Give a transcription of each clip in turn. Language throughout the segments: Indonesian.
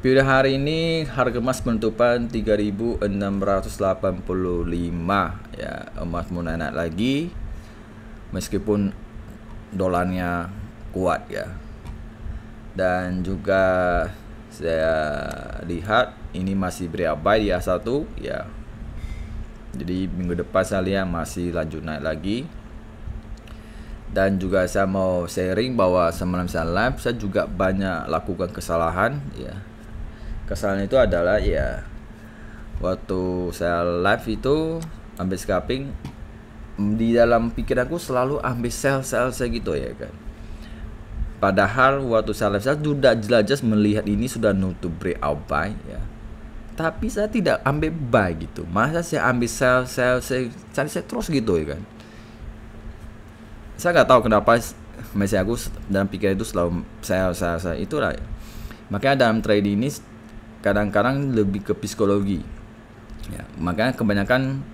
Pada hari ini harga emas penutupan 3.685 ya. Emas mau naik lagi meskipun dolarnya kuat ya. Dan juga saya lihat ini masih berabai di A1 ya. Jadi minggu depan saya lihat masih lanjut naik lagi. Dan juga saya mau sharing bahwa semalam saya live, saya juga banyak lakukan kesalahan ya. Kesalahan itu adalah ya, waktu saya live itu ambil scalping, di dalam pikiranku selalu ambil sell saya gitu ya kan. Padahal waktu saya live saya sudah jelas melihat ini sudah nutup breakout buy ya. Tapi saya tidak ambil buy gitu. Masa saya ambil sell saya terus gitu ya kan. Saya nggak tahu kenapa masih aku dalam pikiran itu selalu saya itulah. Makanya dalam trade ini kadang-kadang lebih ke psikologi ya. Makanya kebanyakan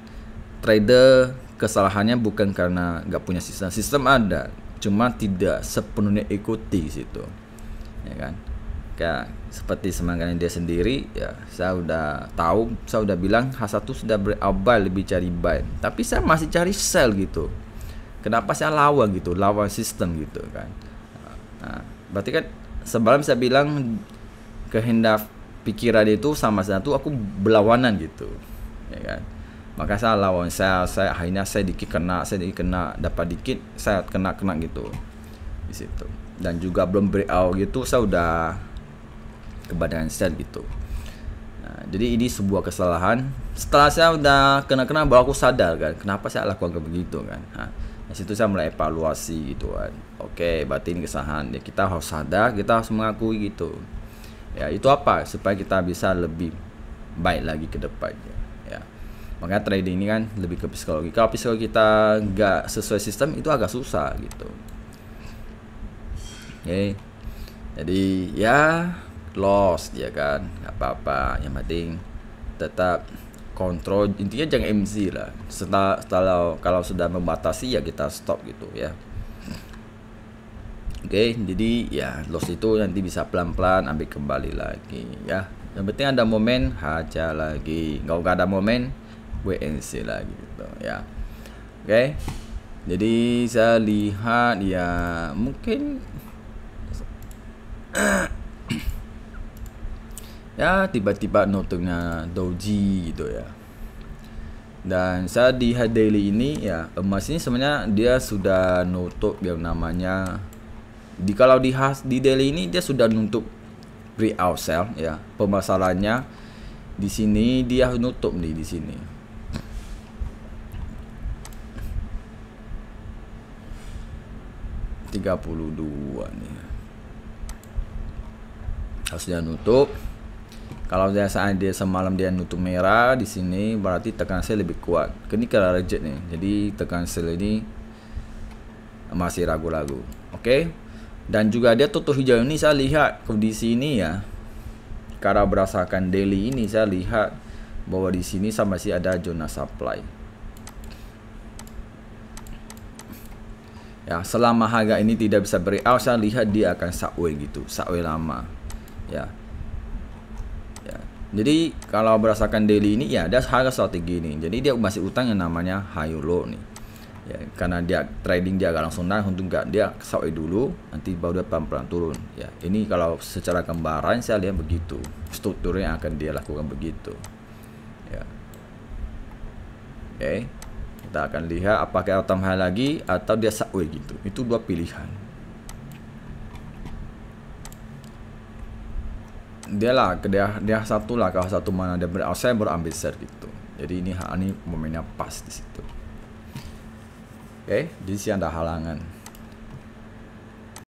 trader kesalahannya bukan karena nggak punya sistem ada, cuma tidak sepenuhnya ikuti situ ya kan. Kayak seperti semangatnya dia sendiri ya, saya udah tahu, saya udah bilang H1 sudah berabal lebih cari buy, tapi saya masih cari sell gitu. Kenapa saya lawan gitu, lawan sistem gitu kan. Nah, berarti kan sebelum saya bilang kehendak pikiran itu sama satu aku berlawanan gitu ya kan. Maka saya lawan, saya akhirnya saya dikit kena, dapat dikit saya kena gitu di situ. Dan juga belum breakout gitu saya udah kebadan sell gitu. Nah, jadi ini sebuah kesalahan. Setelah saya udah kena baru aku sadar kan kenapa saya lakukan begitu kan. Nah, di situ saya mulai evaluasi gitu kan. Oke, berarti ini kesalahan ya, kita harus sadar, kita harus mengakui gitu ya. Itu apa supaya kita bisa lebih baik lagi ke depannya ya. Makanya trading ini kan lebih ke psikologi. Kalau psikologi kita nggak sesuai sistem itu agak susah gitu. Oke, jadi ya loss ya kan, nggak apa-apa, yang penting tetap kontrol. Intinya jangan MC lah. Setelah kalau sudah membatasi ya kita stop gitu ya. Oke, jadi ya loss itu nanti bisa pelan-pelan ambil kembali lagi ya. Yang penting ada momen hajar lagi. Kalau nggak ada momen wait and see lagi gitu ya. Oke, jadi saya lihat ya mungkin ya tiba-tiba notenya doji gitu ya. Dan saya di daily ini ya, emas ini sebenarnya dia sudah nutup yang namanya kalau di daily ini dia sudah nutup breakout sell ya. Permasalahannya di sini dia nutup nih di sini. $32 nih. Harusnya nutup. Kalau dia semalam dia nutup merah di sini berarti tekanan sell lebih kuat. Ini kalau reject nih. Jadi tekanan sell ini masih ragu-ragu. Oke. Dan juga dia tutup hijau ini saya lihat kondisi ini ya. Karena berdasarkan daily ini saya lihat bahwa di sini masih ada zona supply. Ya, selama harga ini tidak bisa breakout saya lihat dia akan sideways gitu, sideways lama. Ya. Jadi kalau berdasarkan daily ini ya ada harga strategi ini. Jadi dia masih utang yang namanya high low nih. Ya, karena dia trading dia agak langsung naik, untuk enggak dia sideways dulu, nanti baru dia pelan-pelan turun. Ya, ini kalau secara gambaran saya lihat begitu. Strukturnya akan dia lakukan begitu. Ya. Oke. Kita akan lihat apakah autumn high lagi atau dia sideways gitu. Itu dua pilihan. Dia satu lah, kalau satu mana dia saya baru ambil share gitu. Jadi ini momennya pas di situ. Oke, jadi sih ada halangan.